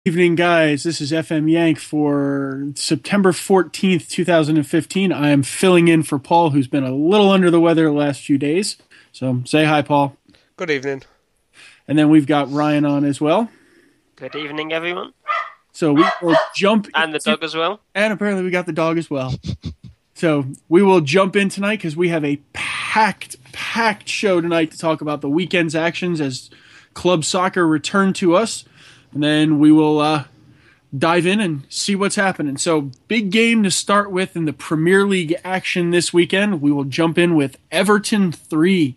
Evening, guys. This is FM Yank for September 14th, 2015. I am filling in for Paul, who's been a little under the weather the last few days. So say hi, Paul. Good evening. And then we've got Ryan on as well. Good evening, everyone. So we will jump And the dog as well. And apparently we got the dog as well. So we will jump in tonight because we have a packed show tonight to talk about the weekend's actions as club soccer returned to us. And then we will dive in and see what's happening. So big game to start with in the Premier League action this weekend. We will jump in with Everton 3,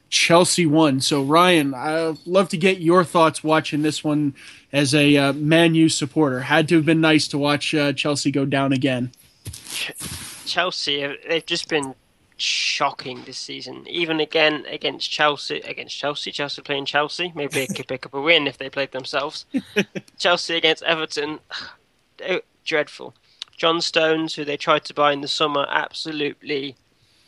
Chelsea 1. So Ryan, I'd love to get your thoughts watching this one as a Man U supporter. Had to have been nice to watch Chelsea go down again. Chelsea, they've just been shocking this season. Even again against Chelsea playing Chelsea. Maybe they could pick up a win if they played themselves. Chelsea against Everton, dreadful. John Stones, who they tried to buy in the summer, absolutely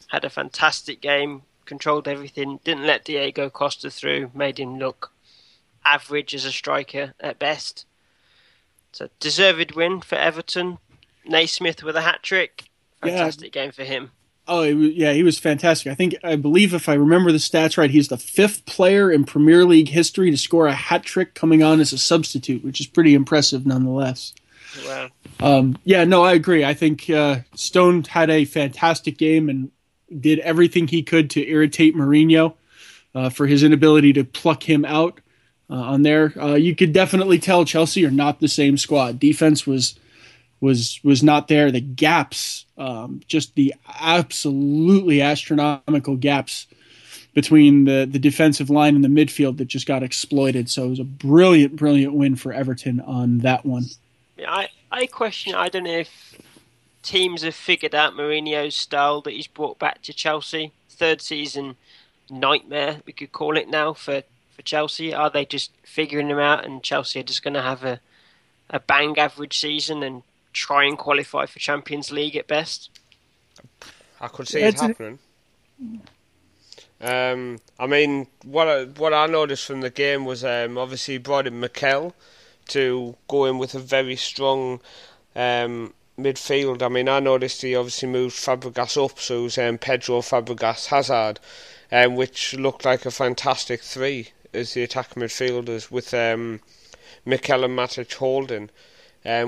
had a fantastic game, controlled everything, didn't let Diego Costa through, made him look average as a striker at best. So deserved win for Everton. Naismith with a hat-trick. Fantastic game for him. Oh, yeah, he was fantastic. I believe if I remember the stats right, he's the 5th player in Premier League history to score a hat-trick coming on as a substitute, which is pretty impressive nonetheless. Wow. I agree. I think Stone had a fantastic game and did everything he could to irritate Mourinho for his inability to pluck him out on there. You could definitely tell Chelsea are not the same squad. Defense was not there. The gaps, just the absolutely astronomical gaps between the defensive line and the midfield that just got exploited. So it was a brilliant win for Everton on that one. Yeah, I question, I don't know if teams have figured out Mourinho's style that he's brought back to Chelsea. Third season nightmare, we could call it now, for Chelsea. Are they just figuring him out and Chelsea are just going to have a bang average season and try and qualify for Champions League at best? I could see it happening. What I noticed from the game was obviously he brought in Mikel to go in with a very strong midfield. I noticed he obviously moved Fabregas up, so it was Pedro, Fabregas, Hazard, which looked like a fantastic three as the attacking midfielders with Mikel and Matic holding,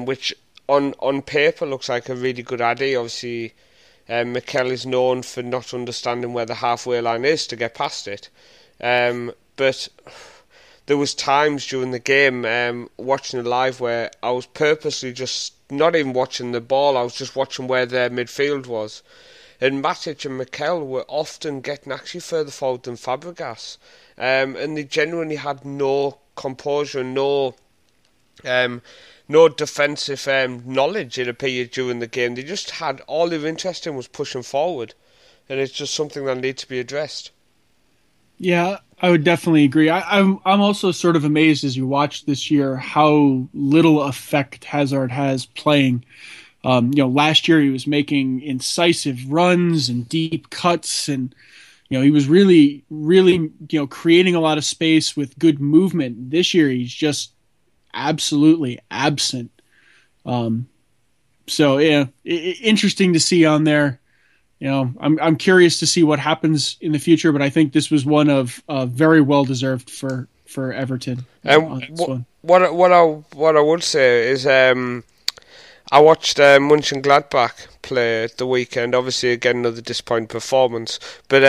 which on paper looks like a really good idea. Obviously, Mikel is known for not understanding where the halfway line is to get past it. But there was times during the game, watching it live, where I was purposely just not even watching the ball, I was just watching where their midfield was. And Matic and Mikel were often getting actually further forward than Fabregas. And they genuinely had no composure, no defensive knowledge, it appeared, during the game. They just had, all they were interested in was pushing forward. And it's just something that needs to be addressed. Yeah, I would definitely agree. I'm also sort of amazed as you watch this year how little effect Hazard has playing. Last year he was making incisive runs and deep cuts, and he was really creating a lot of space with good movement. This year he's just absolutely absent. Interesting to see on there. I'm curious to see what happens in the future, but I think this was one of very well deserved for Everton. What I would say is I watched Mönchengladbach play at the weekend. Obviously, again, another disappointing performance. But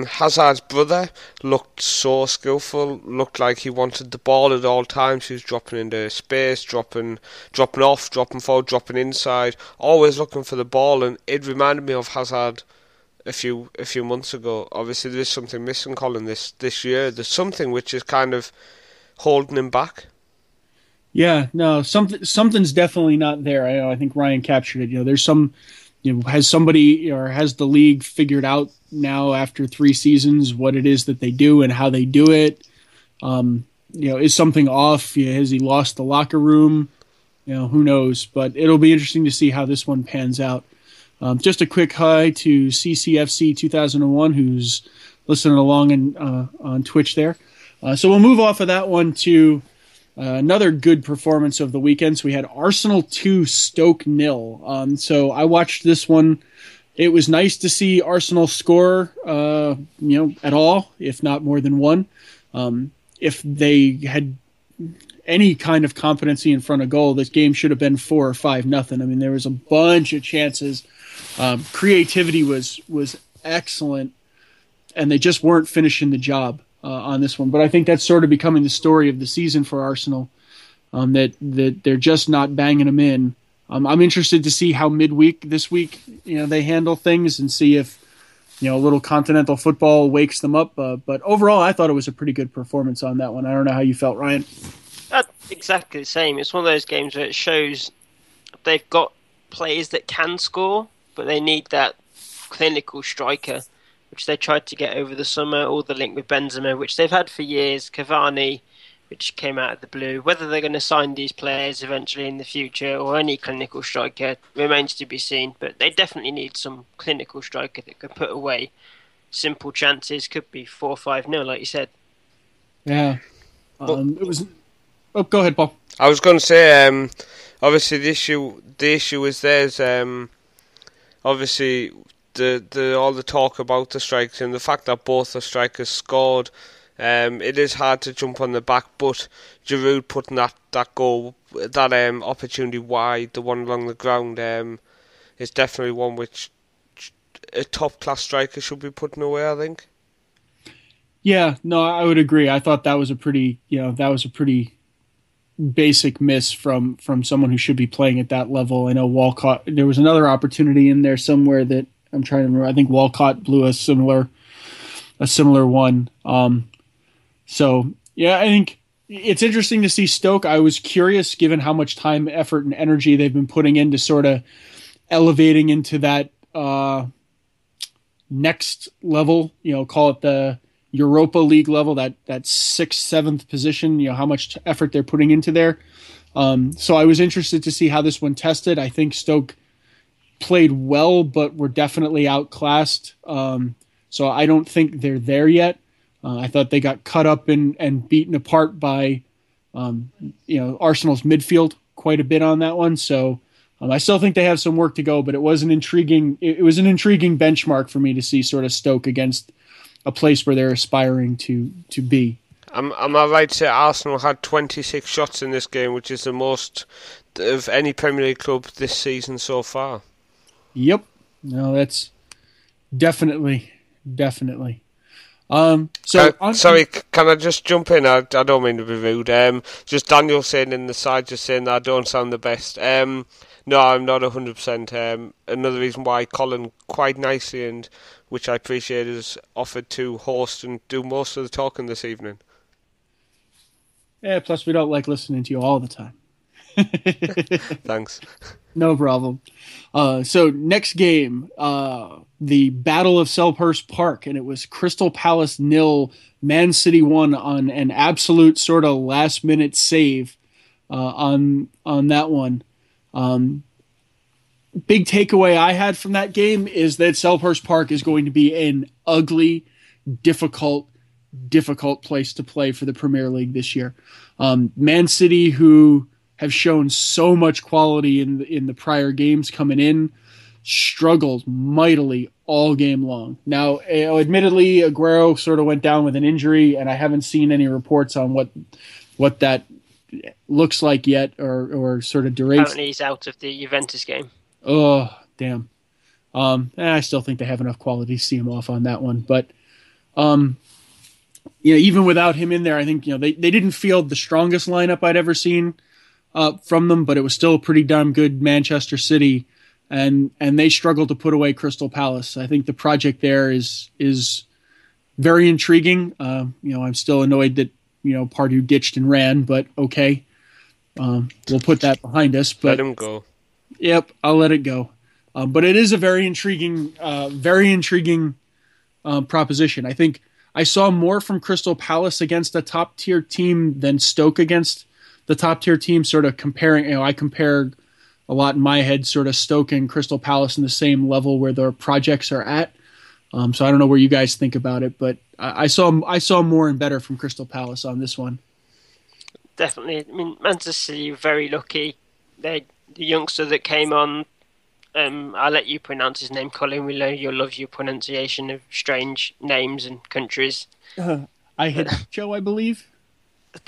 Hazard's brother looked so skillful. Looked like he wanted the ball at all times. He was dropping into space, dropping off, dropping forward, dropping inside. Always looking for the ball, and it reminded me of Hazard a few months ago. Obviously, there is something missing, Colin, this year. There's something which is kind of holding him back. Yeah, no, something's definitely not there. I think Ryan captured it. There's some, has somebody or has the league figured out now after 3 seasons what it is that they do and how they do it? Is something off? Has he lost the locker room? Who knows? But it'll be interesting to see how this one pans out. Just a quick hi to CCFC 2001, who's listening along on Twitch there. So we'll move off of that one to Another good performance of the weekend. So we had Arsenal 2, Stoke 0. So I watched this one. It was nice to see Arsenal score, at all, if not more than one. If they had any kind of competency in front of goal, this game should have been 4 or 5-0. I mean, there was a bunch of chances. Creativity was excellent, and they just weren't finishing the job on this one. But I think that's sort of becoming the story of the season for Arsenal, that they're just not banging them in. I'm interested to see how midweek this week, they handle things and see if, a little continental football wakes them up. But overall, I thought it was a pretty good performance on that one. I don't know how you felt, Ryan. Exactly the same. It's one of those games where it shows they've got players that can score, but they need that clinical striker, which they tried to get over the summer, or the link with Benzema, which they've had for years, Cavani, which came out of the blue. Whether they're going to sign these players eventually in the future, or any clinical striker, remains to be seen, but they definitely need some clinical striker that could put away simple chances. Could be 4-5-0, like you said. Yeah. It was... Oh, go ahead, Paul. I was going to say, obviously the issue is there's obviously the all the talk about the strikes and the fact that both the strikers scored. It is hard to jump on the back, but Giroud putting that goal, that opportunity wide, the one along the ground, is definitely one which a top class striker should be putting away, I think. Yeah, no, I would agree. I thought that was a pretty basic miss from someone who should be playing at that level. I know Walcott, there was another opportunity in there somewhere that I'm trying to remember. I think Walcott blew a similar one. So yeah, I think it's interesting to see Stoke. I was curious, given how much time, effort, and energy they've been putting into sort of elevating into that next level, call it the Europa League level, that 6th, 7th position, how much effort they're putting into there. So I was interested to see how this one tested. I think Stoke played well, but were definitely outclassed. So I don't think they're there yet. I thought they got cut up and beaten apart by, Arsenal's midfield quite a bit on that one. So I still think they have some work to go, but it was an intriguing benchmark for me to see sort of Stoke against a place where they're aspiring to be. Am I right to say Arsenal had 26 shots in this game, which is the most of any Premier League club this season so far? Yep. No, that's definitely. Sorry, can I just jump in? I don't mean to be rude. Just Daniel saying in the side, just saying that I don't sound the best. No, I'm not 100%. Another reason why Colin quite nicely, and which I appreciate, is offered to host and do most of the talking this evening. Yeah, plus we don't like listening to you all the time. Thanks. No problem. So next game, the Battle of Selhurst Park, and it was Crystal Palace 0, Man City 1 on an absolute sort of last-minute save on that one. Big takeaway I had from that game is that Selhurst Park is going to be an ugly, difficult place to play for the Premier League this year. Man City, who have shown so much quality in the prior games coming in, struggled mightily all game long. Now, admittedly, Aguero sort of went down with an injury, and I haven't seen any reports on what that looks like yet, or sort of durates. Apparently he's out of the Juventus game. Oh, damn. I still think they have enough quality to see him off on that one. But, even without him in there, I think, they didn't field the strongest lineup I'd ever seen from them, but it was still a pretty damn good Manchester City, and they struggled to put away Crystal Palace. I think the project there is very intriguing. I'm still annoyed that, Pardew ditched and ran, but okay. We'll put that behind us. But let him go. Yep, I'll let it go. But it is a very intriguing proposition. I think I saw more from Crystal Palace against a top-tier team than Stoke against the top-tier team, sort of comparing. I compare a lot in my head, sort of Stoke and Crystal Palace in the same level where their projects are at. So I don't know where you guys think about it, but I saw more and better from Crystal Palace on this one. definitely. I mean, Manchester City are very lucky. The youngster that came on, I'll let you pronounce his name, Colin. We know you'll love your pronunciation of strange names and countries. I hit Joe, I believe.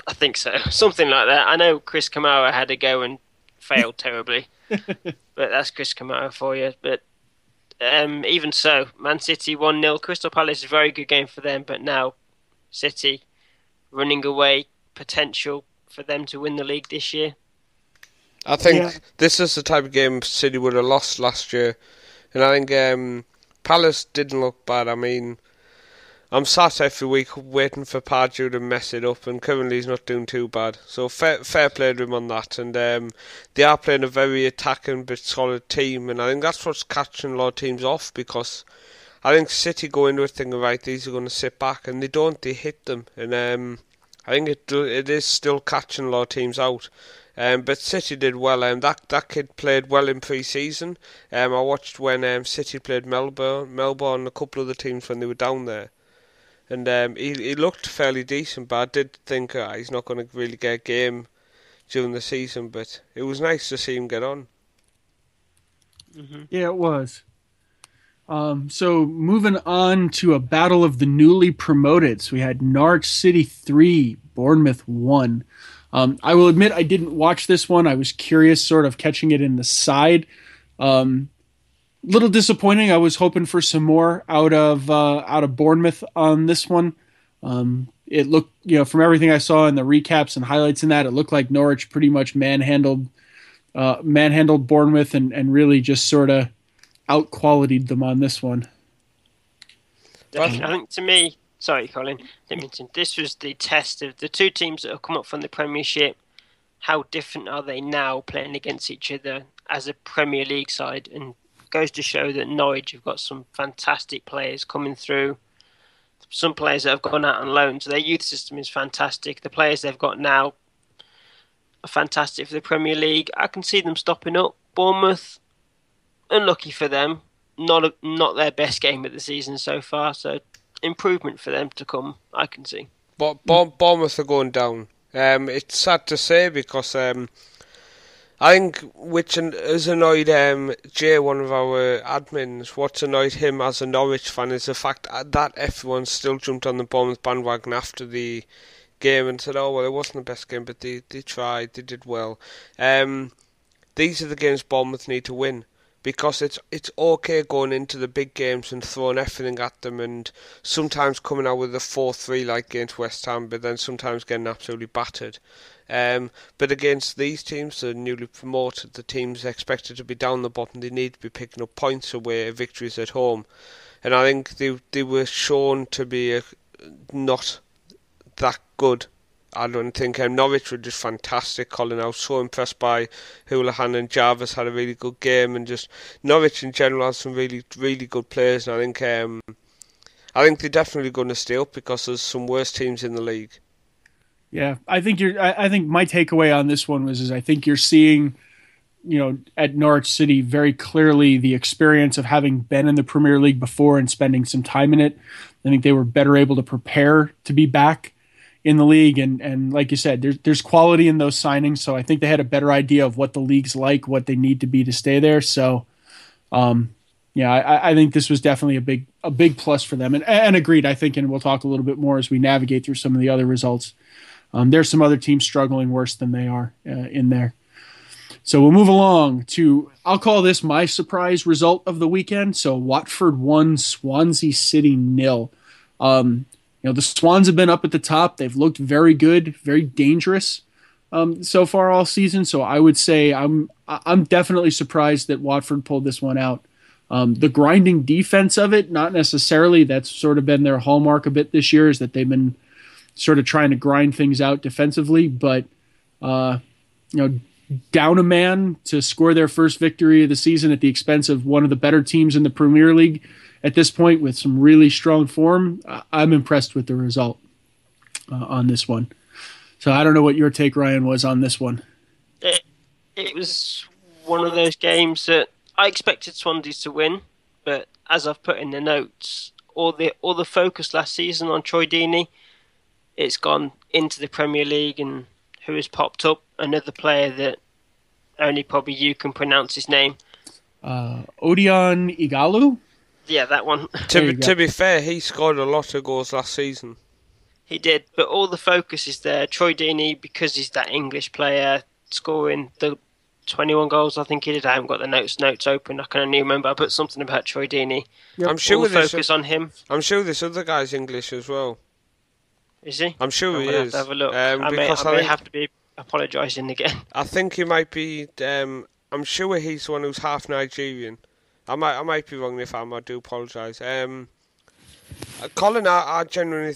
I think so. Something like that. I know Chris Kamara had a go and failed terribly. But that's Chris Kamara for you. But even so, Man City 1-0. Crystal Palace is a very good game for them. But now City running away, potential for them to win the league this year. I think this is the type of game City would have lost last year. And I think Palace didn't look bad. I mean, I'm sat every week waiting for Pardew to mess it up, and currently he's not doing too bad. So fair play to him on that. And they are playing a very attacking but solid team, and I think that's what's catching a lot of teams off, because I think City go into it thinking, right, these are going to sit back, and they don't. They hit them, and I think it is still catching a lot of teams out. But City did well. That kid played well in pre-season. I watched when City played Melbourne, a couple of the teams when they were down there. And he looked fairly decent, but I did think he's not going to really get a game during the season. But it was nice to see him get on. Mm-hmm. Yeah, it was. So moving on to a battle of the newly promoted. So we had Norwich City 3, Bournemouth 1. I will admit I didn't watch this one. I was curious, sort of catching it in the side. Little disappointing. I was hoping for some more out of Bournemouth on this one. It looked, from everything I saw in the recaps and highlights in that, it looked like Norwich pretty much manhandled Bournemouth and really just sort of out-qualitied them on this one. I think to me, sorry, Colin, I mentioned this was the test of the two teams that have come up from the Premiership. How different are they now playing against each other as a Premier League side? And goes to show that Norwich have got some fantastic players coming through. Some players that have gone out on loan, so their youth system is fantastic. The players they've got now are fantastic for the Premier League. I can see them stopping up. Bournemouth, unlucky for them, not their best game of the season so far. So improvement for them to come, I can see. But Bournemouth are going down. It's sad to say, because I think which has annoyed Jay, one of our admins, what's annoyed him as a Norwich fan is the fact that everyone still jumped on the Bournemouth bandwagon after the game and said, oh, well, it wasn't the best game, but they tried, they did well. These are the games Bournemouth need to win, because it's okay going into the big games and throwing everything at them, and sometimes coming out with a 4-3 like against West Ham, but then sometimes getting absolutely battered. But against these teams, the newly promoted, the teams expected to be down the bottom, they need to be picking up points away, victories at home. And I think they were shown to be not that good. I don't think Norwich were just fantastic. Colin, I was so impressed by Houlihan, and Jarvis had a really good game, and just Norwich in general has some really, really good players. And I think they're definitely going to stay up, because there's some worse teams in the league. Yeah, I think my takeaway on this one was I think you're seeing, at Norwich City very clearly the experience of having been in the Premier League before and spending some time in it. I think they were better able to prepare to be back in the league, and like you said, there's quality in those signings. So I think they had a better idea of what the league's like, what they need to be to stay there. So, I think this was definitely a big plus for them, and agreed. I think, and we'll talk a little bit more as we navigate through some of the other results. There's some other teams struggling worse than they are in there. So we'll move along to, I'll call this my surprise result of the weekend. So Watford 1, Swansea City 0. The Swans have been up at the top. They've looked very good, very dangerous so far all season. So I would say I'm definitely surprised that Watford pulled this one out. The grinding defense of it, not necessarily. That's sort of been their hallmark a bit this year, is that they've been sort of trying to grind things out defensively, but down a man to score their first victory of the season at the expense of one of the better teams in the Premier League at this point with some really strong form. I'm impressed with the result on this one. So I don't know what your take, Ryan, was on this one. It was one of those games that I expected Swansea to win, but as I've put in the notes, all the focus last season on Troy Deeney, it's gone into the Premier League, and who has popped up, another player that only probably you can pronounce his name. Odion Igalu? Yeah, that one. To be fair, he scored a lot of goals last season. He did, but all the focus is there. Troy Deeney, because he's that English player, scoring the 21 goals, I think he did. I haven't got the notes open. I can only remember I put something about Troy Deeney. Yep. I'm sure all the focus on him. I'm sure this other guy's English as well. Is he? I'm sure he is. Have to have a look. I may have to be apologising again. I think he might be. I'm sure he's the one who's half Nigerian. I might be wrong if I do apologise. Colin, I genuinely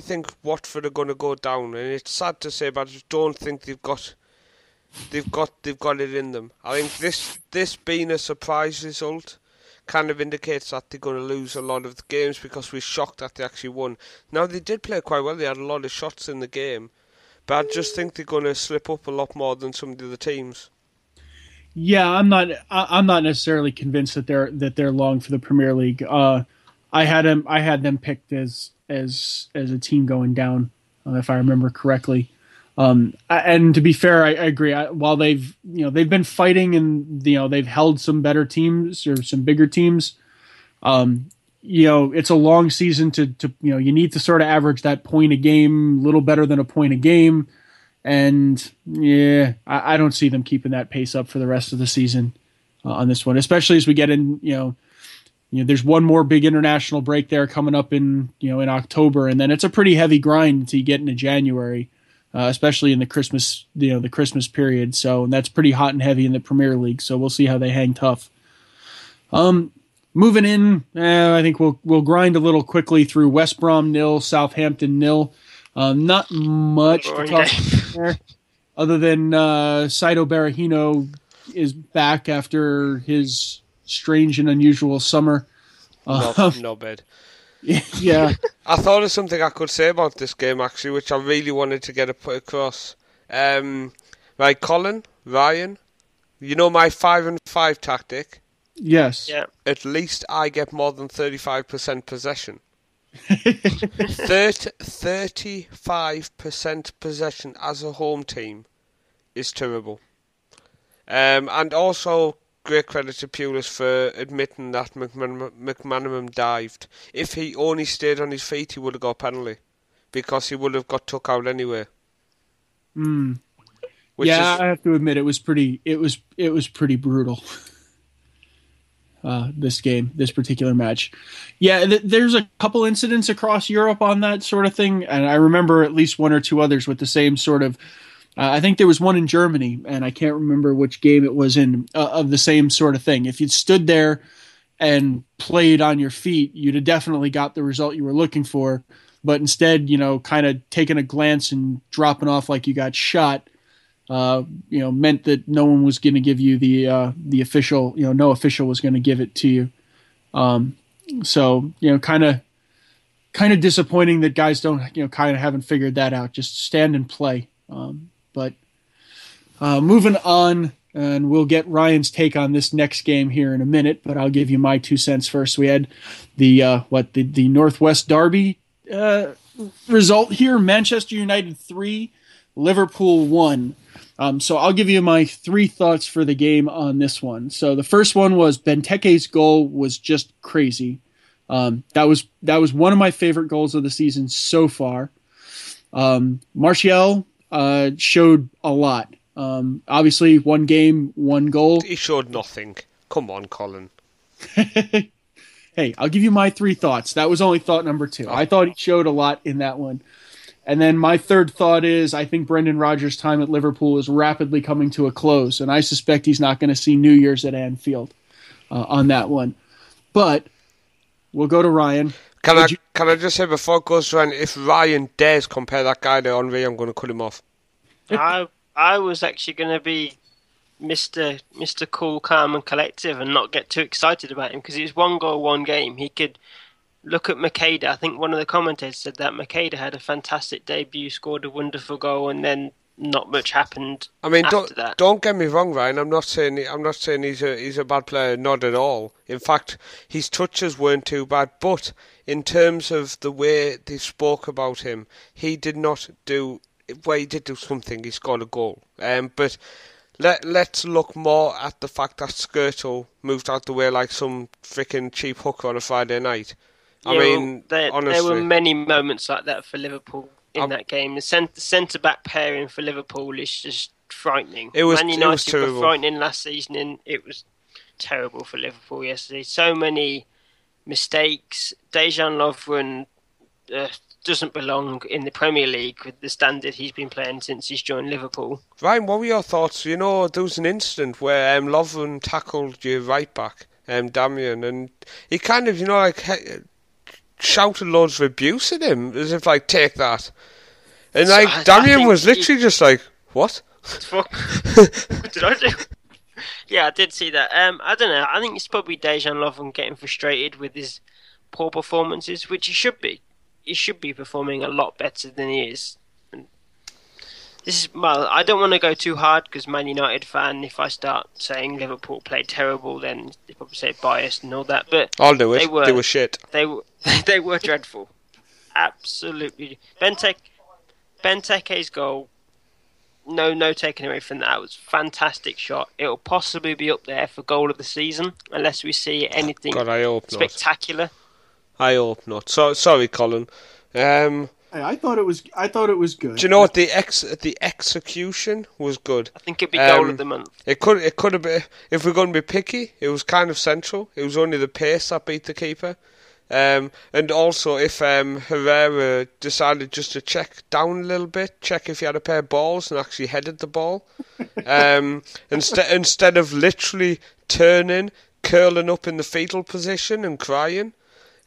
think Watford are going to go down, and it's sad to say, but I just don't think they've got it in them. I think this being a surprise result kind of indicates that they're going to lose a lot of the games, because we're shocked that they actually won. Now, they did play quite well. They had a lot of shots in the game, but I just think they're going to slip up a lot more than some of the other teams. Yeah, I'm not necessarily convinced that they're long for the Premier League. I had them picked as a team going down, if I remember correctly. And to be fair, I agree. While they've been fighting, and they've held some better teams or some bigger teams, it's a long season to you need to sort of average that point a game, a little better than a point a game. And yeah, I don't see them keeping that pace up for the rest of the season on this one, especially as we get in, there's one more big international break there coming up in October, and then it's a pretty heavy grind until you get into January, especially in the Christmas period. So, and that's pretty hot and heavy in the Premier League. So we'll see how they hang tough. Moving in, I think we'll grind a little quickly through West Brom 0, Southampton 0. Not much to talk about there, other than Saido Berahino is back after his strange and unusual summer. No bad. Yeah. I thought of something I could say about this game, actually, which I really wanted to get put across. Right, Colin, Ryan, my 5-and-5 tactic? Yes. Yeah. At least I get more than 35% possession. 35% possession as a home team is terrible. And also, great credit to Pulis for admitting that McManaman dived. If he only stayed on his feet, he would have got a penalty, because he would have got took out anyway. I have to admit it was pretty brutal. This particular match. Yeah, there's a couple incidents across Europe on that sort of thing, and I remember at least one or two others with the same sort of. I think there was one in Germany, and I can't remember which game it was in, of the same sort of thing. If you'd stood there and played on your feet, you'd have definitely got the result you were looking for. But instead, kind of taking a glance and dropping off like you got shot, meant that no one was going to give you the official, no official was going to give it to you. So, kind of disappointing that guys don't, kind of haven't figured that out. Just stand and play. But moving on, and we'll get Ryan's take on this next game here in a minute, but I'll give you my 2 cents first. We had the Northwest Derby result here. Manchester United 3, Liverpool 1. So I'll give you my 3 thoughts for the game on this one. So the first one was Benteke's goal was just crazy. That was one of my favorite goals of the season so far. Martial showed a lot. Obviously, one game, one goal. He showed nothing. Come on, Colin. Hey, I'll give you my 3 thoughts. That was only thought number 2. I thought he showed a lot in that one. And then my third thought is I think Brendan Rodgers' time at Liverpool is rapidly coming to a close, and I suspect he's not going to see New Year's at Anfield on that one. But we'll go to Ryan. Can I just say before it goes to Ryan, if Ryan dares compare that guy to Henry, I'm going to cut him off. I was actually going to be Mr. Cool, Calm and Collective and not get too excited about him, because it was 1 goal, 1 game. He could look at Makeda. I think one of the commentators said that Makeda had a fantastic debut, scored a wonderful goal, and then not much happened. I mean, after that. Don't get me wrong, Ryan. I'm not saying he's a bad player, not at all. In fact, his touches weren't too bad. But in terms of the way they spoke about him, he did not do he did do something. He scored a goal. But let's look more at the fact that Skirtle moved out the way like some freaking cheap hooker on a Friday night. Yeah, I mean, honestly, there were many moments like that for Liverpool in that game. The centre back pairing for Liverpool is just frightening. Man United were frightening last season, and it was terrible for Liverpool yesterday. So many mistakes. Dejan Lovren doesn't belong in the Premier League with the standard he's been playing since he's joined Liverpool. Ryan, what were your thoughts? You know, there was an incident where Lovren tackled your right back, Damian, and he kind of, shouted loads of abuse at him, as if like, take that. And like, Damian was literally just like, what? What did I do? Yeah, I did see that. I don't know. I think it's probably Dejan Lovren getting frustrated with his poor performances, which he should be. He should be performing a lot better than he is. And I don't want to go too hard because Man United fan, if I start saying Liverpool played terrible, then they probably say biased and all that. But I'll do it. They were shit. They were dreadful. Absolutely. Benteke's goal, no taking away from that. It was a fantastic shot. It'll possibly be up there for goal of the season unless we see anything spectacular. I hope not. Sorry, Colin. I thought it was good. Do you know what the execution was good? I think it'd be goal of the month. It could have been. If we're going to be picky, it was kind of central. It was only the pace that beat the keeper. And also, if Herrera decided just to check down a little bit, check if he had a pair of balls and actually headed the ball, instead of literally turning, curling up in the fetal position and crying.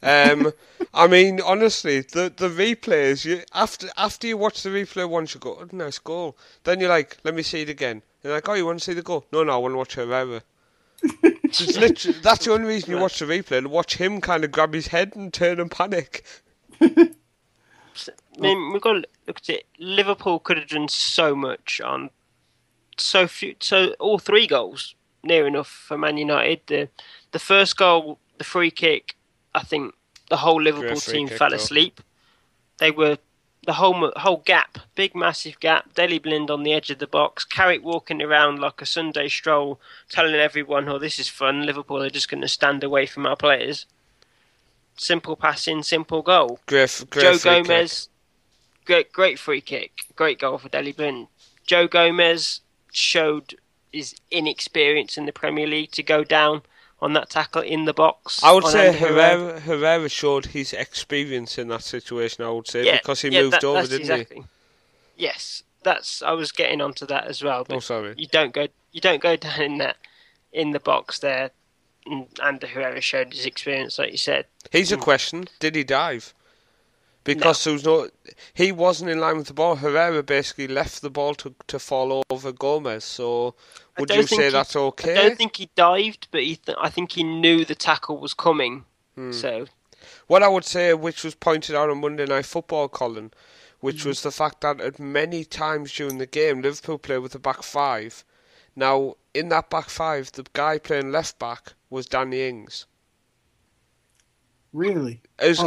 I mean, honestly, the replays, after you watch the replay once, you go, oh, nice goal. Then you're like, let me see it again. You're like, oh, you want to see the goal? No, I want to watch Herrera. That's the only reason you watch the replay, and watch him kind of grab his head and turn and panic. I mean, we've got to look at it. Liverpool could have done so much on so few. So all three goals near enough for Man United. The first goal, the free kick, I think the whole Liverpool team fell asleep. They were the whole gap, big massive gap. Dele Blind on the edge of the box, Carrick walking around like a Sunday stroll, telling everyone, "Oh, this is fun. Liverpool are just going to stand away from our players." Simple passing, simple goal. Joe Gomez, great free kick, great goal for Dele Blind. Joe Gomez showed his inexperience in the Premier League to go down on that tackle in the box. I would say Herrera showed his experience in that situation, I would say, because he moved over, didn't he? Yes, I was getting onto that as well. But sorry. You don't go down in the box there, and Herrera showed his experience, like you said. Here's a question: did he dive? Because there was he wasn't in line with the ball. Herrera basically left the ball to fall over Gomez. So would you say that's okay? I don't think he dived, but I think he knew the tackle was coming. So what I would say, which was pointed out on Monday Night Football, Colin, which was the fact that at many times during the game, Liverpool played with a back five. Now, in that back five, the guy playing left back was Danny Ings. Really? As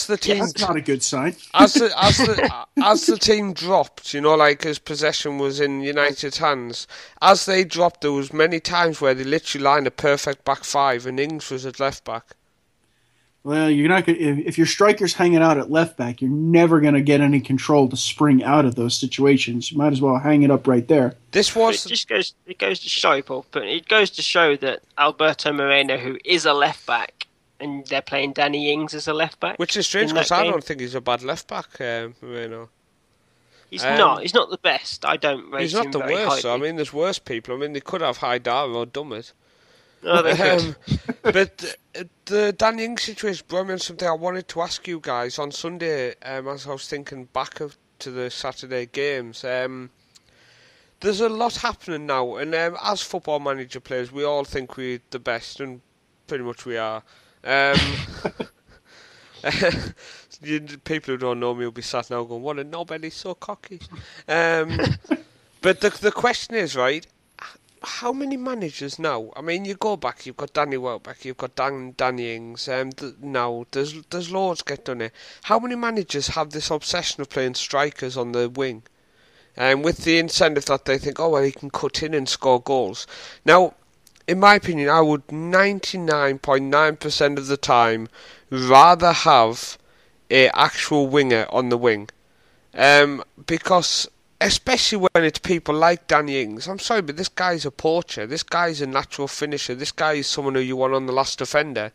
the team, that's not a good sign. As the team dropped, as possession was in United's hands, as they dropped, there was many times where they literally lined a perfect back five, and Ings was at left back. Well, you're not gonna, if your striker's hanging out at left back, you're never going to get any control to spring out of those situations. You might as well hang it up right there. It goes to show, Paul. But it goes to show that Alberto Moreno, who is a left back, and they're playing Danny Ings as a left back. Which is strange because I don't think he's a bad left back, Moreno. He's not. He's not the best. I don't rate him very highly. He's not the worst. So, I mean, there's worse people. I mean, they could have Haidar or Dummett. Oh, they could. But the Danny Ings situation brought me on something I wanted to ask you guys on Sunday as I was thinking back to the Saturday games. There's a lot happening now, and as Football Manager players, we all think we're the best, and pretty much we are. People who don't know me will be sat now going, "What a knob, he's so cocky." But the question is, right, how many managers now? I mean, you go back, you've got Danny Welbeck, you've got Danny Ings, now there's loads get done here. How many managers have this obsession of playing strikers on the wing? with the incentive that they think, oh, well, he can cut in and score goals. Now, in my opinion, I would 99.9% of the time rather have a actual winger on the wing. Because especially when it's people like Danny Ings, I'm sorry, but this guy's a poacher, this guy's a natural finisher, this guy is someone who you want on the last defender,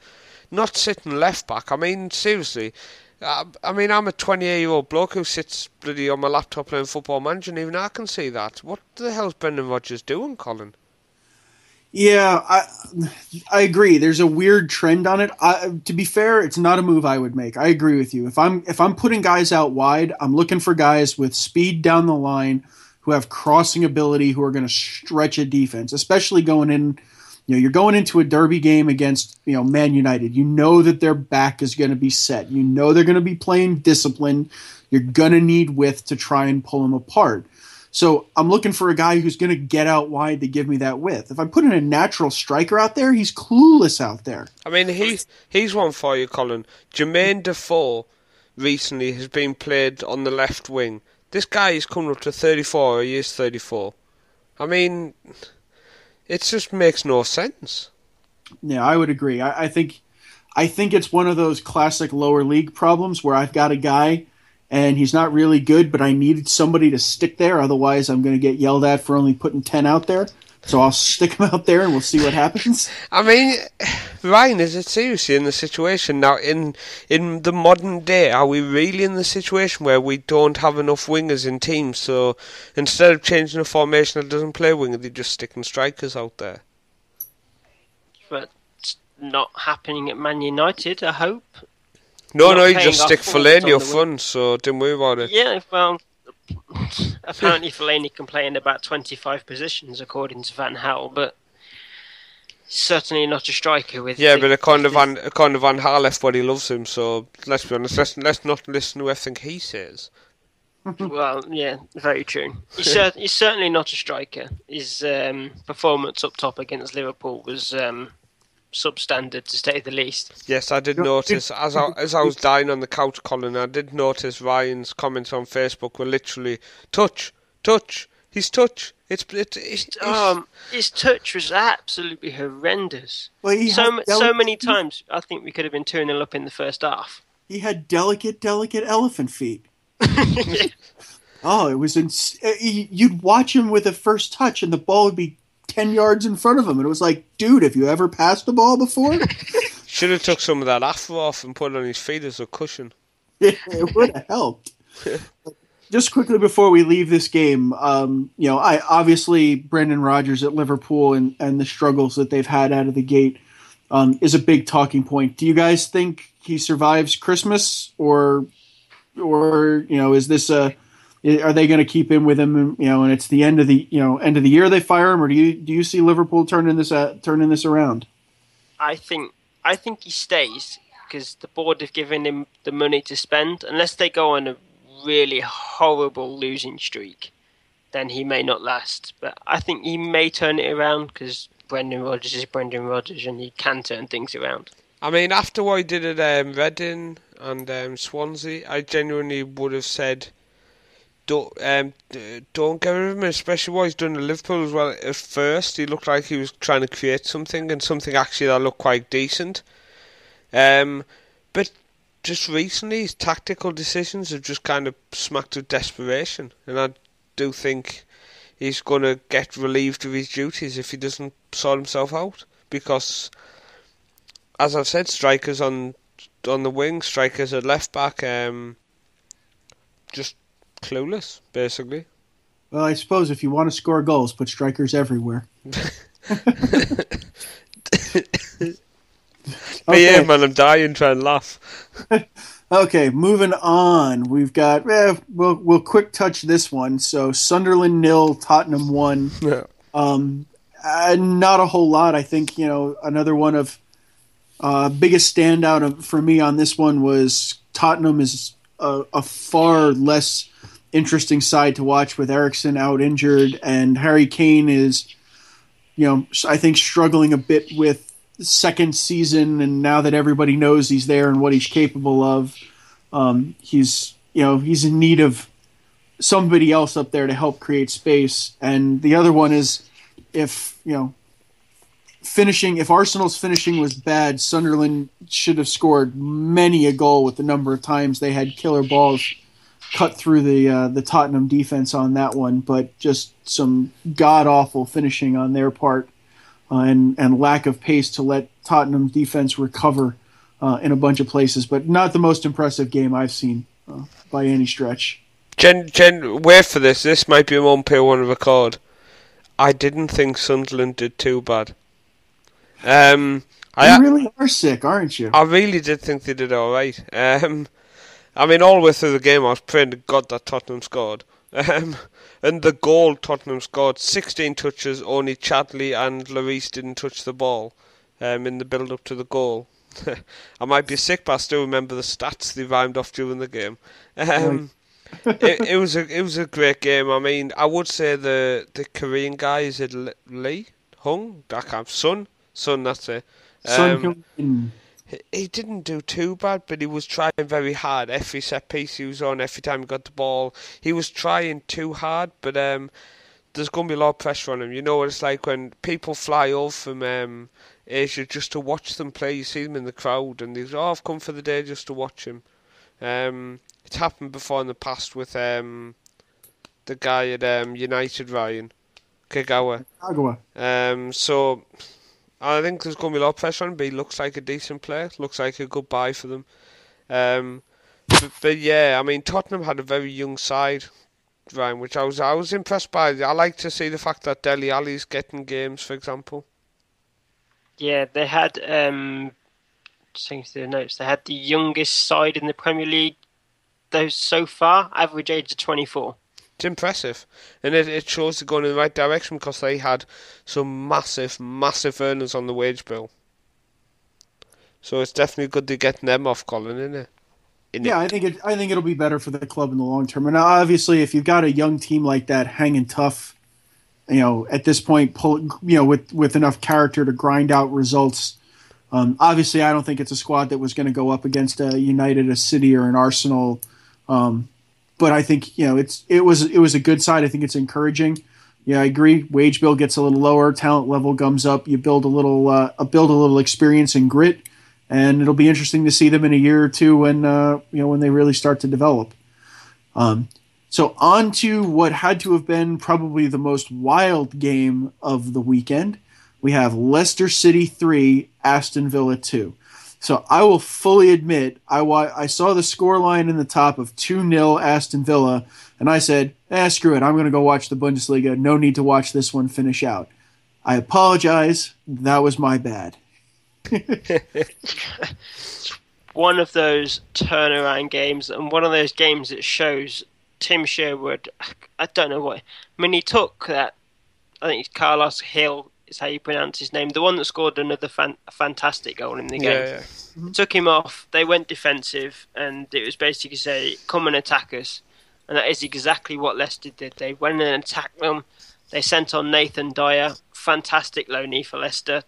not sitting left back. I mean, seriously, I'm a 28-year-old bloke who sits bloody on my laptop playing Football Manager, and even I can see that. What the hell's Brendan Rodgers doing, Colin? Yeah, I agree. There's a weird trend on it. To be fair, it's not a move I would make. I agree with you. If I'm putting guys out wide, I'm looking for guys with speed down the line, who have crossing ability, who are going to stretch a defense, especially going in. You're going into a derby game against Man United. You know that their back is going to be set. You know they're going to be playing disciplined. You're going to need width to try and pull them apart. So I'm looking for a guy who's going to get out wide to give me that width. If I'm putting a natural striker out there, he's clueless out there. I mean, he's one for you, Colin. Jermaine Defoe recently has been played on the left wing. This guy is coming up to 34, or he is 34. I mean, it just makes no sense. Yeah, I would agree. I think it's one of those classic lower league problems where I've got a guy and he's not really good, but I needed somebody to stick there. Otherwise, I'm going to get yelled at for only putting 10 out there. So I'll stick him out there and we'll see what happens. I mean, Ryan, is it seriously in the situation now? In the modern day, are we really in the situation where we don't have enough wingers in teams? So instead of changing a formation that doesn't play winger, they're just sticking strikers out there. But it's not happening at Man United, I hope. No, you just stick Fellaini up front, so don't worry about it. Yeah, well, apparently Fellaini can play in about 25 positions, according to Van Gaal, but certainly not a striker. But according to Van Gaal, everybody loves him, so let's be honest, let's not listen to everything he says. Well, yeah, very true. He's certainly not a striker. His performance up top against Liverpool was substandard, to say the least. Yes, I did notice, as I was dying on the couch, Colin, I did notice Ryan's comments on Facebook were literally, touch, his touch. His touch was absolutely horrendous. Well, so many times, I think we could have been 2-0 up in the first half. He had delicate elephant feet. Yeah. Oh, it was you'd watch him with a first touch and the ball would be 10 yards in front of him, and it was like, dude, have you ever passed the ball before? Should have took some of that afro off and put it on his feet as a cushion. It would have helped. Just quickly before we leave this game, I obviously Brendan Rodgers at Liverpool and the struggles that they've had out of the gate is a big talking point. Do you guys think he survives Christmas, or is this are they going to keep in with him? And it's the end of the year they fire him, or do you see Liverpool turning this around? I think he stays because the board have given him the money to spend. Unless they go on a really horrible losing streak, then he may not last. But I think he may turn it around because Brendan Rodgers is Brendan Rodgers, and he can turn things around. I mean, after what he did at Reading and Swansea, I genuinely would have said, don't get rid of him, especially what he's done at Liverpool as well. At first, he looked like he was trying to create something, and something actually that looked quite decent. But just recently, his tactical decisions have just kind of smacked of desperation, and I do think he's going to get relieved of his duties if he doesn't sort himself out. Because, as I've said, strikers on the wing, strikers at left back, just clueless, basically. Well, I suppose if you want to score goals, put strikers everywhere. Okay. Yeah, man, I'm dying trying to laugh. Okay, moving on. We've got we'll quick touch this one. So Sunderland 0, Tottenham 1. Yeah. Not a whole lot. I think another one of biggest standout for me on this one was Tottenham is a far less interesting side to watch with Eriksen out injured, and Harry Kane is, I think struggling a bit with second season, and now that everybody knows he's there and what he's capable of, he's in need of somebody else up there to help create space. And the other one is if Arsenal's finishing was bad, Sunderland should have scored many a goal with the number of times they had killer balls cut through the Tottenham defense on that one. But just some god awful finishing on their part, and lack of pace to let Tottenham's defense recover in a bunch of places. But not the most impressive game I've seen by any stretch. Jen, wait for this. This might be a unfair one to record. I didn't think Sunderland did too bad. You really are sick, aren't you? I really did think they did all right. I mean, all the way through the game, I was praying to God that Tottenham scored. And the goal Tottenham scored, 16 touches, only Chadley and Lloris didn't touch the ball in the build-up to the goal. I might be sick, but I still remember the stats they rhymed off during the game. It was a great game. I mean, I would say the Korean guy, is it Lee Hung? Son, that's it. He didn't do too bad, but he was trying very hard. Every set piece he was on, every time he got the ball, he was trying too hard. But there's going to be a lot of pressure on him. You know what it's like when people fly over from Asia just to watch them play. You see them in the crowd, and they go, "Oh, I've come for the day just to watch him." It's happened before in the past with the guy at United, Ryan Kagawa. So I think there's going to be a lot of pressure on him, but he looks like a decent player. Looks like a good buy for them. But yeah, I mean, Tottenham had a very young side, Ryan, which I was impressed by. I like to see the fact that Dele Alli's getting games, for example. Yeah, they had, saying to the notes, they had the youngest side in the Premier League so far, average age of 24. It's impressive, and it shows they're going in the right direction because they had some massive earners on the wage bill. So it's definitely good they're getting them off, Colin, isn't it? I think it'll be better for the club in the long term. And obviously, if you've got a young team like that hanging tough, at this point, with enough character to grind out results. Obviously, I don't think it's a squad that was going to go up against a United, a City, or an Arsenal. But I think it was a good side. I think it's encouraging. Yeah, I agree. Wage bill gets a little lower, talent level comes up. You build a little experience and grit, and it'll be interesting to see them in a year or two when they really start to develop. So on to what had to have been probably the most wild game of the weekend. We have Leicester City 3, Aston Villa 2. So I will fully admit, I saw the scoreline in the top of 2-0 Aston Villa, and I said, screw it, I'm going to go watch the Bundesliga. No need to watch this one finish out. I apologize. That was my bad. One of those turnaround games, and one of those games that shows Tim Sherwood, I don't know what. I mean, he took that, I think it's Carlos Hill, is how you pronounce his name, the one that scored another fantastic goal in the game. Yeah. Mm-hmm. Took him off, they went defensive, and it was basically say, come and attack us. And that is exactly what Leicester did. They went and attacked them. They sent on Nathan Dyer, fantastic loanee for Leicester,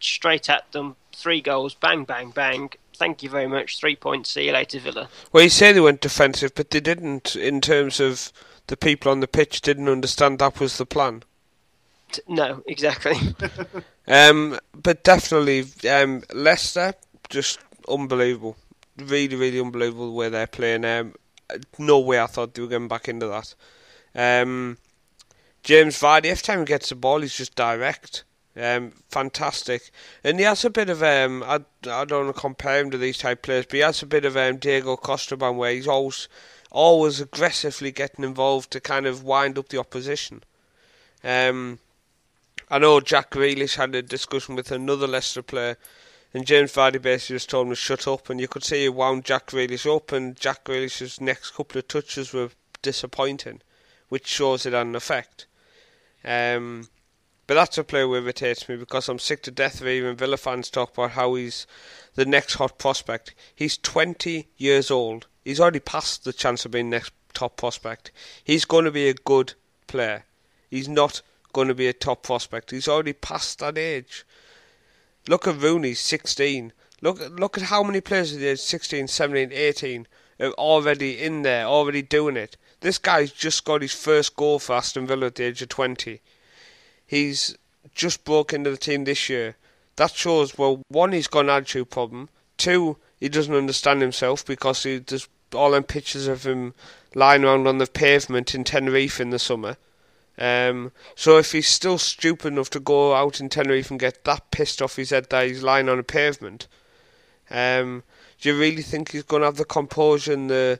straight at them, 3 goals, bang, bang, bang. Thank you very much, 3 points, see you later, Villa. Well, you say they went defensive, but they didn't, in terms of the people on the pitch didn't understand that was the plan. No, exactly. But definitely, Leicester, just unbelievable. Really, really unbelievable the way they're playing. No way I thought they were getting back into that. James Vardy, every time he gets the ball, he's just direct. Fantastic. And he has a bit of, I don't want to compare him to these type players, but he has a bit of Diego Costa where he's always aggressively getting involved to kind of wind up the opposition. I know Jack Grealish had a discussion with another Leicester player, and James Vardy basically just told him to shut up, and you could see he wound Jack Grealish up, and Jack Grealish's next couple of touches were disappointing, which shows it had an effect. But that's a player who irritates me because I'm sick to death of even Villa fans talk about how he's the next hot prospect. He's 20 years old. He's already past the chance of being next top prospect. He's going to be a good player. He's not going to be a top prospect. He's already past that age. Look at Rooney, 16. Look at how many players at the age 16, 17, 18 are already in there, already doing it. This guy's just got his first goal for Aston Villa at the age of 20. He's just broke into the team this year. That shows, well, one, he's got an attitude problem. Two, he doesn't understand himself because there's all them pictures of him lying around on the pavement in Tenerife in the summer. So if he's still stupid enough to go out in Tenerife and get that pissed off his head that he's lying on a pavement, do you really think he's going to have the composure and the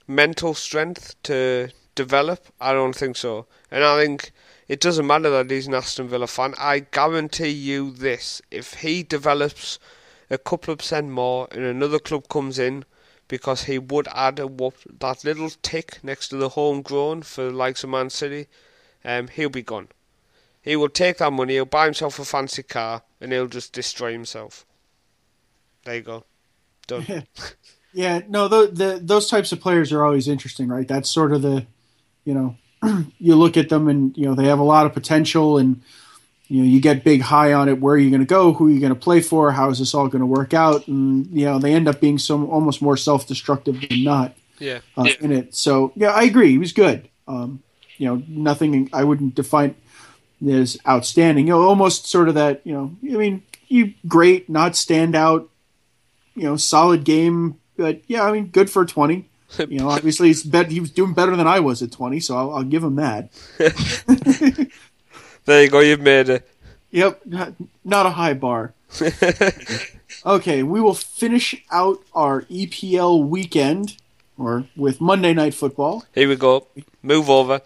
mental strength to develop? I don't think so. And I think it doesn't matter that he's an Aston Villa fan. I guarantee you this: if he develops a couple of percent more and another club comes in, because he would add that little tick next to the homegrown for the likes of Man City, he'll be gone. He will take that money, he'll buy himself a fancy car, and he'll just destroy himself. There you go. Done. Yeah, no, those types of players are always interesting, right? That's sort of the, you look at them and, they have a lot of potential and, you get big high on it. Where are you going to go? Who are you going to play for? How is this all going to work out? And, they end up being almost more self-destructive than not in it. So, yeah, I agree. He was good. Nothing I wouldn't define as outstanding. Almost sort of that, you great, not stand out, solid game. But, yeah, good for 20. Obviously he was doing better than I was at 20, so I'll give him that. There you go, you've made it. Yep, not a high bar. Okay, we will finish out our EPL weekend with Monday Night Football. Here we go. Move over.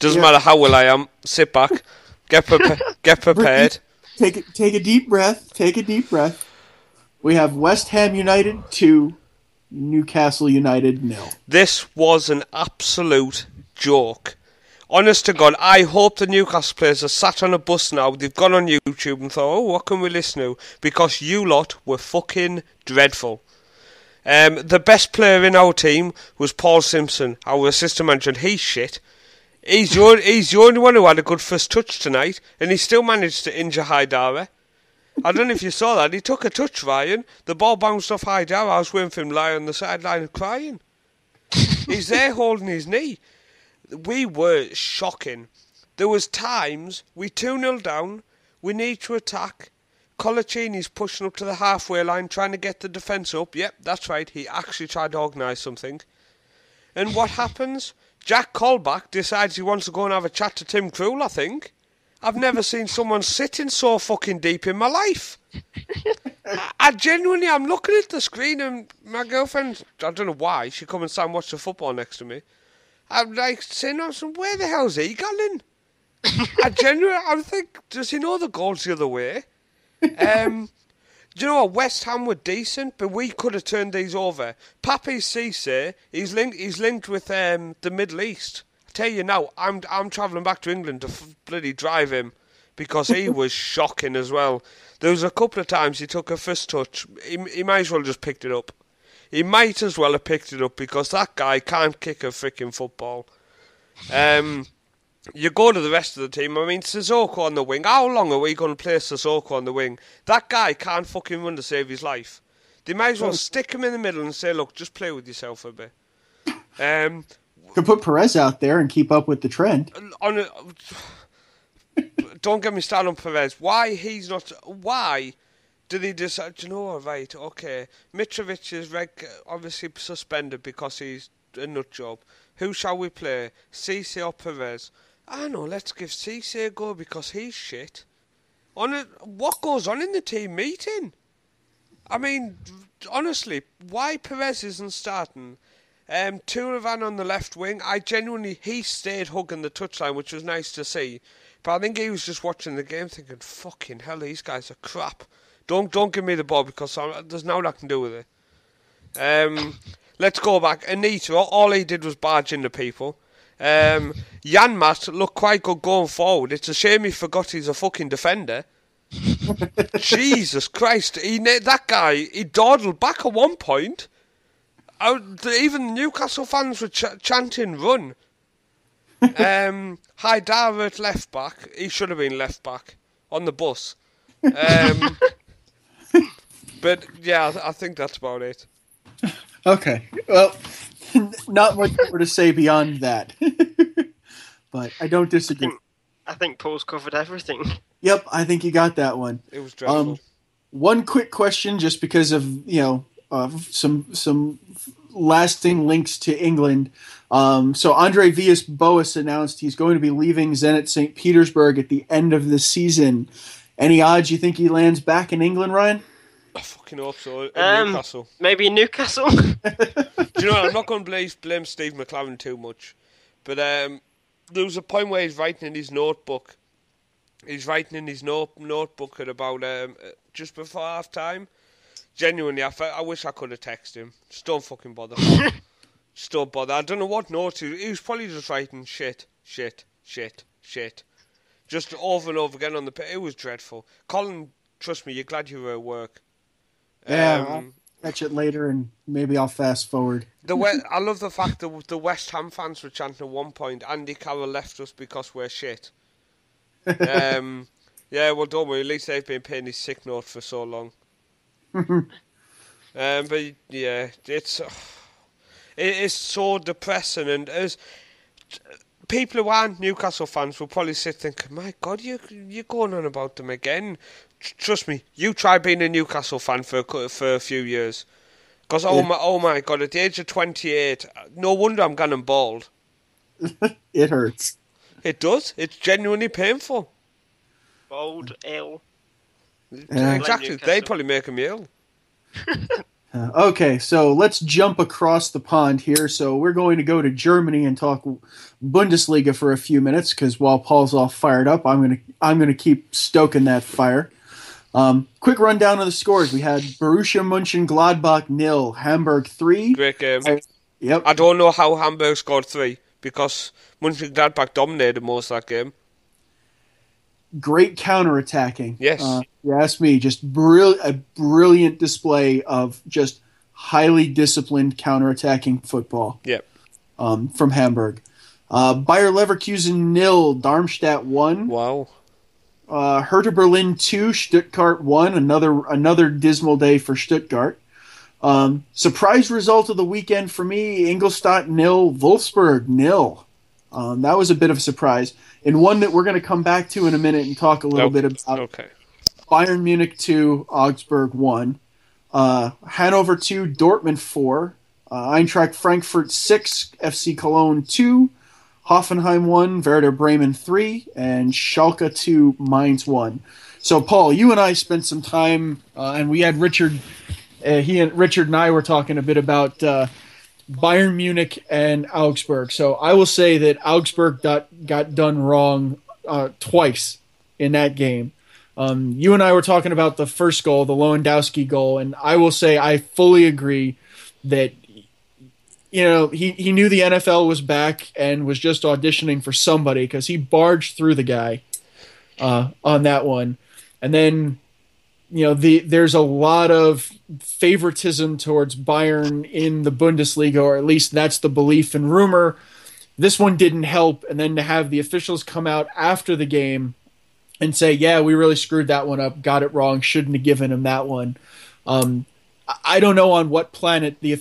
Doesn't matter how well I am. Sit back. Get prepared. Take a deep breath. Take a deep breath. We have West Ham United 2, Newcastle United 0. This was an absolute joke. Honest to God, I hope the Newcastle players are sat on a bus now. They've gone on YouTube and thought, what can we listen to? Because you lot were fucking dreadful. The best player in our team was Paul Simpson, our assistant manager, and he's shit. He's the only one who had a good first touch tonight, and he still managed to injure Haidara. I don't know if you saw that. He took a touch, Ryan. The ball bounced off Haidara. I was waiting for him lying on the sideline crying. He's there holding his knee. We were shocking. There was times we 2-0 down, we need to attack. Colaccini's pushing up to the halfway line trying to get the defence up. Yep, that's right, he actually tried to organise something. And what happens? Jack Colback decides he wants to go and have a chat to Tim Krul, I think. I've never seen someone sitting so fucking deep in my life. I genuinely, I'm looking at the screen and my girlfriend, I don't know why, she come and stand and watch the football next to me. I'm like saying, where the hell's he going? I think, does he know the goal's the other way? Do you know what? West Ham were decent, but we could have turned these over. Papi Cisse, he's linked with the Middle East. I tell you now, I'm travelling back to England to bloody drive him because he was shocking as well. There was a couple of times he took a first touch. He might as well just picked it up. He might as well have picked it up because that guy can't kick a freaking football. You go to the rest of the team. Sissoko on the wing. How long are we going to play Sissoko on the wing? That guy can't fucking run to save his life. They might as well stick him in the middle and say, look, just play with yourself a bit. Could put Perez out there and keep up with the trend. Don't get me started on Perez. Why did he decide, right, okay, Mitrovic is obviously suspended because he's a nut job. Who shall we play, Cisse or Perez? I know, let's give Cisse a go because he's shit. What goes on in the team meeting? Honestly, why Perez isn't starting? Touravan on the left wing, he stayed hugging the touchline, which was nice to see. But I think he was just watching the game thinking, fucking hell, these guys are crap. Don't give me the ball because there's nothing I can do with it. Let's go back. Anita, all he did was barge into people. Janmaat looked quite good going forward. It's a shame he forgot he's a fucking defender. Jesus Christ. That guy, he dawdled back at one point. Even Newcastle fans were chanting run. Haidara at left back. He should have been left back on the bus. But yeah, I think that's about it. Okay. Well, Not much more to say beyond that. But I don't disagree. I think Paul's covered everything. Yep, I think you got that one. It was dreadful. One quick question, just because of some lasting links to England. So Andre Villas-Boas announced he's going to be leaving Zenit St. Petersburg at the end of the season. Any odds you think he lands back in England, Ryan? I fucking hope so. In Newcastle. Maybe in Newcastle. Do you know what? I'm not going to blame Steve McLaren too much. But there was a point where he's writing in his notebook. He's writing in his notebook at about just before half time. Genuinely, I wish I could have texted him. Just don't fucking bother. Just don't bother. I don't know what notes he was probably just writing shit. Just over and over again on the page. It was dreadful. Colin, trust me, you're glad you were at work. Yeah, I'll catch it later and maybe I'll fast forward. I love the fact that the West Ham fans were chanting at one point, Andy Carroll left us because we're shit. Yeah, well, don't worry. At least they've been paying his sick note for so long. But yeah, it's so depressing, and as people who aren't Newcastle fans will probably sit thinking, "My God, you're going on about them again." Trust me, you try being a Newcastle fan for a few years, because oh my God, at the age of 28, no wonder I'm getting bald. It hurts. It does. It's genuinely painful. Bald, ill. Exactly. They probably make him ill. Okay, so let's jump across the pond here. So we're going to go to Germany and talk Bundesliga for a few minutes, because while Paul's all fired up, I'm gonna keep stoking that fire. Quick rundown of the scores. We had Borussia Mönchengladbach 0, Hamburg 3. Great game. Yep. I don't know how Hamburg scored 3 because Mönchengladbach dominated most of that game. Great counterattacking. Yes. You ask me, just a brilliant display of just highly disciplined counterattacking football. Yep. From Hamburg. Bayer Leverkusen 0, Darmstadt 1. Wow. Hertha Berlin 2, Stuttgart 1. Another dismal day for Stuttgart. Surprise result of the weekend for me, Ingolstadt 0, Wolfsburg 0. That was a bit of a surprise. And one that we're going to come back to in a minute and talk a little bit about. Okay. Bayern Munich 2, Augsburg 1. Hanover 2, Dortmund 4. Eintracht Frankfurt 6, FC Cologne 2. Hoffenheim 1, Werder Bremen 3. And Schalke 2, Mainz 1. So, Paul, you and I spent some time, and we had Richard, Richard and I were talking a bit about Bayern Munich and Augsburg. So I will say that Augsburg got done wrong twice in that game. You and I were talking about the first goal, the Lewandowski goal, and I will say I fully agree that he knew the NFL was back and was just auditioning for somebody, because he barged through the guy on that one. And then there's a lot of favoritism towards Bayern in the Bundesliga, or at least that's the belief and rumor. This one didn't help, and then to have the officials come out after the game and say, yeah, we really screwed that one up, got it wrong, shouldn't have given him that one. I don't know on what planet the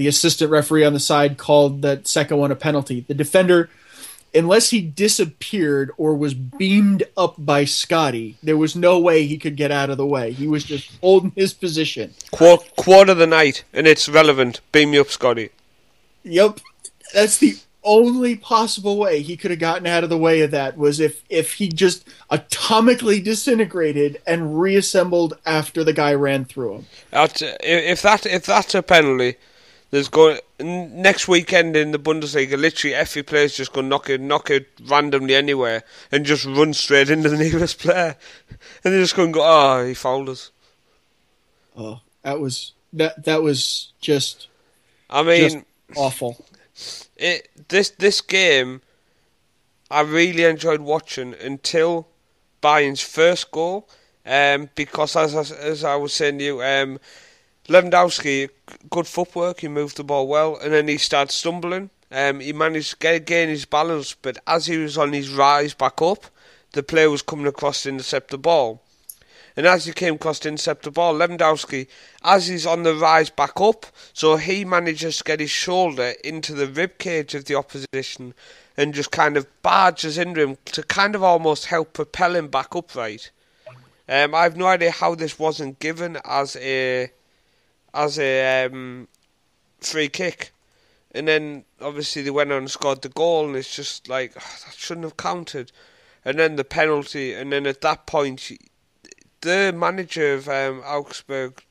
assistant referee on the side called that second one a penalty. The defender, unless he disappeared or was beamed up by Scotty, there was no way he could get out of the way. He was just holding his position. Quote of the night, and it's relevant. Beam me up, Scotty. Yep. That's the only possible way he could have gotten out of the way of that, was if he just atomically disintegrated and reassembled after the guy ran through him. If that's a penalty, there's going next weekend in the Bundesliga. Literally, every player's just going to knock it randomly anywhere and just run straight into the nearest player, and they're just going to go, "Oh, he fouled us." Oh, that was just. I mean, just awful. This game, I really enjoyed watching until Bayern's first goal, because as I was saying to you, Lewandowski, good footwork, he moved the ball well, and then he started stumbling. He managed to gain his balance, but as he was on his rise back up, the player was coming across to intercept the ball. And as he came across to intercept the ball, Lewandowski, as he's on the rise back up, so he manages to get his shoulder into the rib cage of the opposition and just kind of barges into him to kind of almost help propel him back upright. I have no idea how this wasn't given as a free kick. And then, obviously, they went on and scored the goal, and it's just like, that shouldn't have counted. And then the penalty, and then at that point, the manager of Augsburg,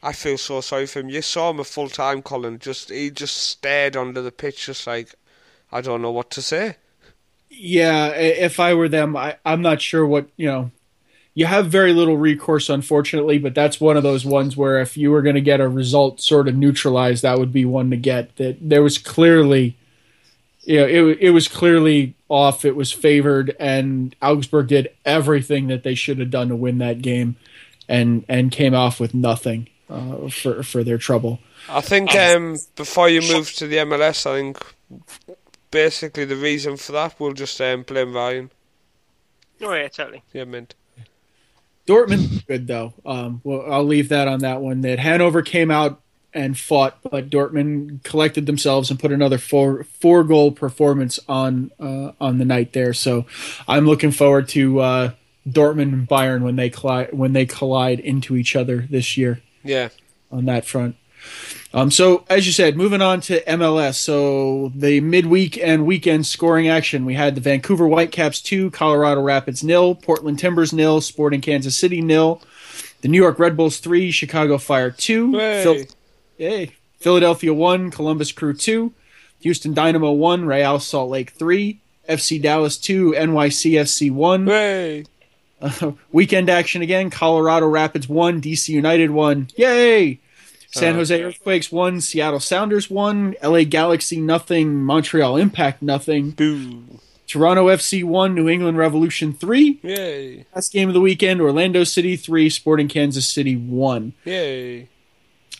I feel so sorry for him. You saw him a full time, Colin. He just stared onto the pitch, just like, I don't know what to say. Yeah, if I were them, I'm not sure what, you have very little recourse, unfortunately, but that's one of those ones where if you were going to get a result sort of neutralized, that would be one to get. That there was clearly, it was clearly off. It was favored, and Augsburg did everything that they should have done to win that game, and came off with nothing for their trouble. I think before you move to the MLS, I think basically the reason for that, we'll just blame Ryan. Oh yeah, totally. Yeah, mint. Dortmund, good though. Well, I'll leave that on that one. That Hanover came out and fought, but Dortmund collected themselves and put another four goal performance on the night there. So I'm looking forward to Dortmund and Bayern when they collide into each other this year. Yeah, on that front. So, as you said, moving on to MLS. So, the midweek and weekend scoring action. We had the Vancouver Whitecaps 2, Colorado Rapids 0, Portland Timbers 0, Sporting Kansas City 0, the New York Red Bulls 3, Chicago Fire 2, Philadelphia 1, Columbus Crew 2, Houston Dynamo 1, Real Salt Lake 3, FC Dallas 2, NYCFC 1. Hey. Weekend action again, Colorado Rapids 1, DC United 1. Yay! San Jose Earthquakes 1, Seattle Sounders 1, LA Galaxy 0, Montreal Impact 0. Boo. Toronto FC 1, New England Revolution 3. Yay. Last game of the weekend, Orlando City 3, Sporting Kansas City 1. Yay.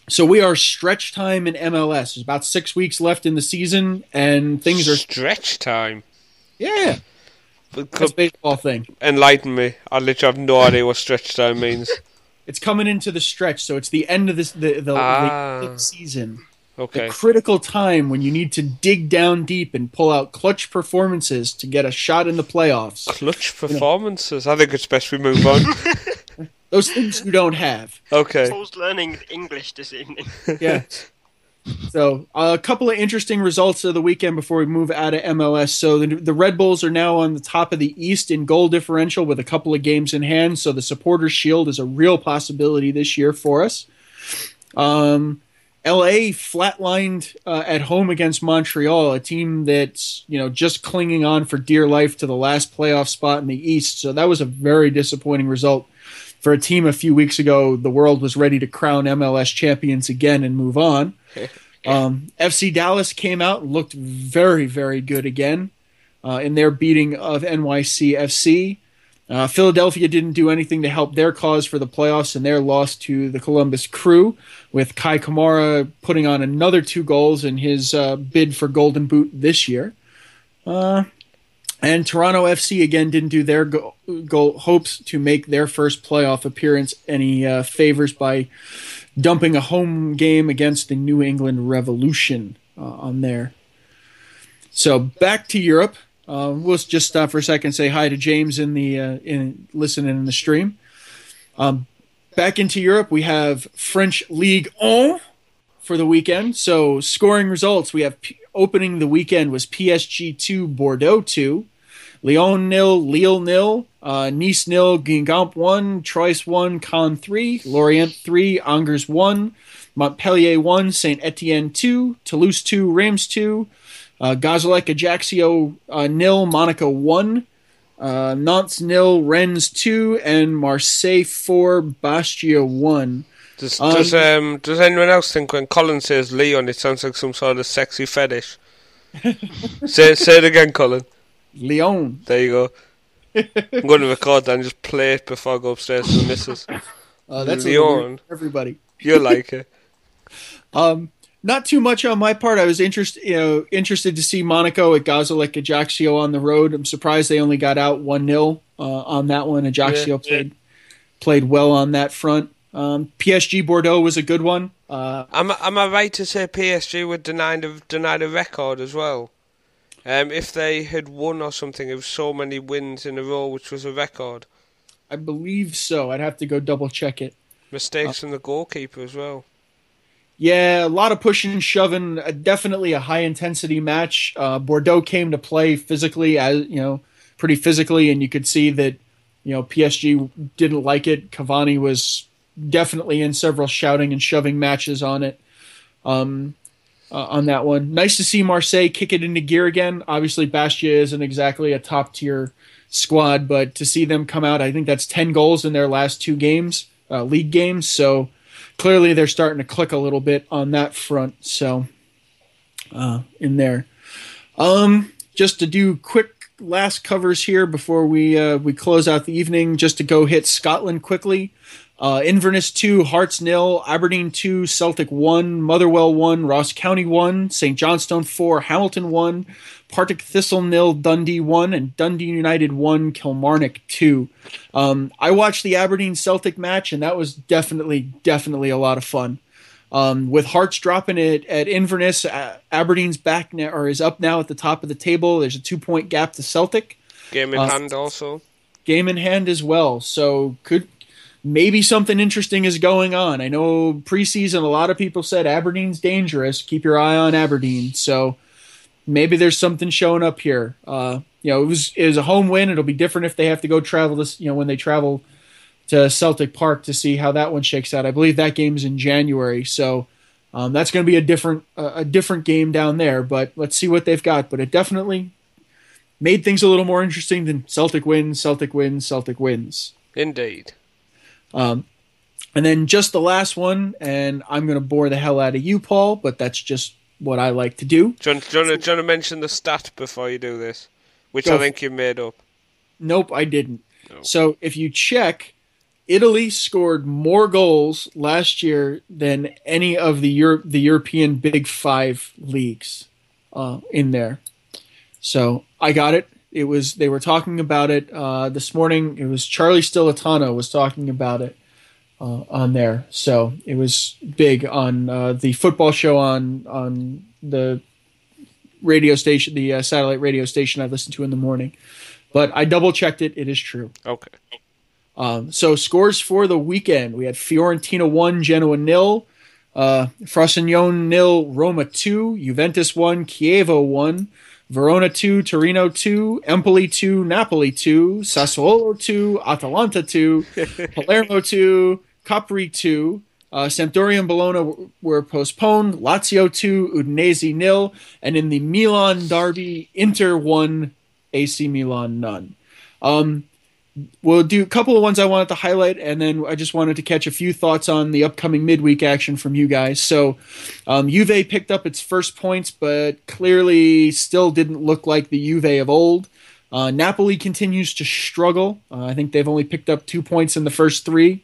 So we are stretch time in MLS. There's about 6 weeks left in the season, and things are... Stretch time? Yeah. That's a baseball thing. Enlighten me. I literally have no idea what stretch time means. It's coming into the stretch, so it's the end of the season. Okay. The critical time when you need to dig down deep and pull out clutch performances to get a shot in the playoffs. Clutch performances? I think it's best we move on. Those things you don't have. Okay. Paul's learning English this evening. Yeah. So, a couple of interesting results of the weekend before we move out of MLS. So, the Red Bulls are now on the top of the East in goal differential with a couple of games in hand. So, the Supporters' Shield is a real possibility this year for us. LA flatlined at home against Montreal, a team that's just clinging on for dear life to the last playoff spot in the East. So, that was a very disappointing result for a team a few weeks ago. The world was ready to crown MLS champions again and move on. FC Dallas came out and looked very, very good again in their beating of NYCFC. Philadelphia didn't do anything to help their cause for the playoffs in their loss to the Columbus Crew, with Kai Kamara putting on another 2 goals in his bid for Golden Boot this year. And Toronto FC again didn't do their goal hopes to make their first playoff appearance any favors by dumping a home game against the New England Revolution on there. So back to Europe. We'll just stop for a second and say hi to James in listening in the stream. Back into Europe, we have French Ligue 1 for the weekend. So scoring results, we have opening the weekend was PSG 2, Bordeaux 2, Lyon 0, Lille 0, Nice 0, Guingamp 1, Troyes 1, Caen 3, Lorient 3, Angers 1, Montpellier 1, Saint Etienne 2, Toulouse 2, Reims 2, Gazalec Ajaccio 0, Monaco 1, Nantes 0, Rennes 2, and Marseille 4, Bastia 1. Does anyone else think when Colin says Leon, it sounds like some sort of sexy fetish? say it again, Colin. Lyon. There you go. I'm going to record that and just play it before I go upstairs to the missus. That's Lyon. Everybody. You'll like it. Not too much on my part. I was interested to see Monaco at Gazalec Ajaccio on the road. I'm surprised they only got out 1-0 on that one. Ajaccio played played well on that front. PSG Bordeaux was a good one. Am I right to say PSG were denied a record as well? If they had won or something, it was so many wins in a row, which was a record. I believe so. I'd have to go double check it. Mistakes from the goalkeeper as well. Yeah, a lot of pushing and shoving. Definitely a high intensity match. Bordeaux came to play physically, pretty physically, and you could see that PSG didn't like it. Cavani was definitely in several shouting and shoving matches on it. On that one, nice to see Marseille kick it into gear again. Obviously, Bastia isn't exactly a top tier squad, but to see them come out, I think that's 10 goals in their last 2 games, league games. So clearly they're starting to click a little bit on that front. So in there, just to do quick last covers here before we close out the evening, just to go hit Scotland quickly. Inverness 2, Hearts 0, Aberdeen 2, Celtic 1, Motherwell 1, Ross County 1, St Johnstone 4, Hamilton 1, Partick Thistle 0, Dundee 1, and Dundee United 1, Kilmarnock 2. I watched the Aberdeen Celtic match, and that was definitely a lot of fun. With Hearts dropping it at Inverness, Aberdeen's back now, or is up now at the top of the table. There's a 2-point gap to Celtic. Game in hand also. Game in hand as well. So maybe something interesting is going on. I know preseason a lot of people said Aberdeen's dangerous. Keep your eye on Aberdeen. So maybe there's something showing up here. It was a home win. It'll be different if they have to go travel this. When they travel to Celtic Park to see how that one shakes out. I believe that game's in January, so that's going to be a different game down there. But let's see what they've got. But it definitely made things a little more interesting than Celtic wins, Celtic wins, Celtic wins. Indeed. And then just the last one, and I'm going to bore the hell out of you, Paul, but that's just what I like to do. Do you want to mention the stat before you do this, which I think you made up? Nope, I didn't. No. So if you check, Italy scored more goals last year than any of the European Big Five leagues in there. So I got it. They were talking about it this morning. It was Charlie Stilitano was talking about it on there. So it was big on the football show on the radio station, the satellite radio station I listened to in the morning. But I double checked it. It is true. Okay. So scores for the weekend. We had Fiorentina 1, Genoa 0, Frosinone 0, Roma 2, Juventus 1, Chievo 1, Verona 2, Torino 2, Empoli 2, Napoli 2, Sassuolo 2, Atalanta 2, Palermo 2, Capri 2, Sampdoria and Bologna were postponed, Lazio 2, Udinese 0, and in the Milan derby, Inter 1, AC Milan none. We'll do a couple of ones I wanted to highlight, and then I just wanted to catch a few thoughts on the upcoming midweek action from you guys. So, Juve picked up its first points, but clearly still didn't look like the Juve of old. Napoli continues to struggle. I think they've only picked up 2 points in the first 3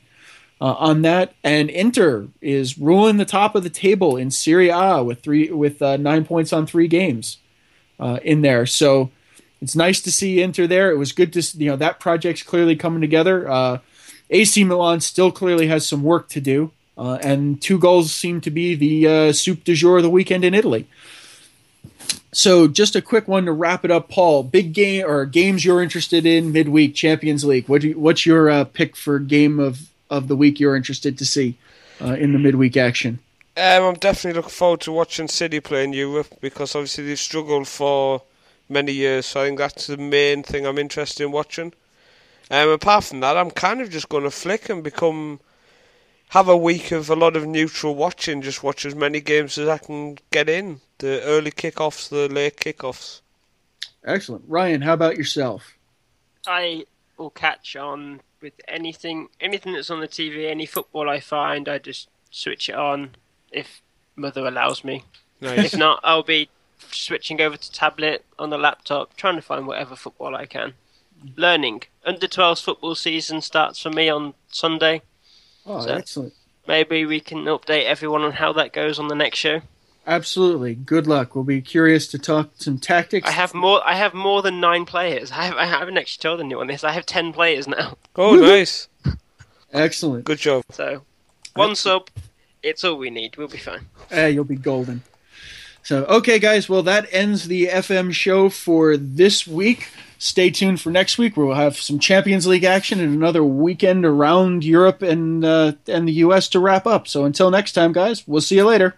on that. And Inter is ruling the top of the table in Serie A with 9 points on 3 games in there. So, it's nice to see Inter there. It was good to see, that project's clearly coming together. AC Milan still clearly has some work to do, and 2 goals seem to be the soup du jour of the weekend in Italy. So just a quick one to wrap it up, Paul. Big game or games you're interested in midweek, Champions League. What's your pick for game of the week you're interested to see in the midweek action? I'm definitely looking forward to watching City play in Europe because obviously they've struggled for many years, so I think that's the main thing I'm interested in watching. Apart from that, I'm kind of just going to flick and have a week of a lot of neutral watching, just watch as many games as I can get in. The early kickoffs, the late kickoffs. Excellent. Ryan, how about yourself? I will catch on with anything that's on the TV, any football I find, I just switch it on if Mother allows me. Nice. If not, I'll be switching over to tablet on the laptop, trying to find whatever football I can. Learning. Under 12s football season starts for me on Sunday. Oh, so excellent. Maybe we can update everyone on how that goes on the next show. Absolutely. Good luck. We'll be curious to talk some tactics. I have more than 9 players. I haven't actually told anyone this. I have 10 players now. Oh, nice. Excellent. Good job. So, one sub, it's all we need. We'll be fine. You'll be golden. So, okay, guys. Well, that ends the FM show for this week. Stay tuned for next week, where we'll have some Champions League action and another weekend around Europe and the U.S. to wrap up. So until next time, guys, we'll see you later.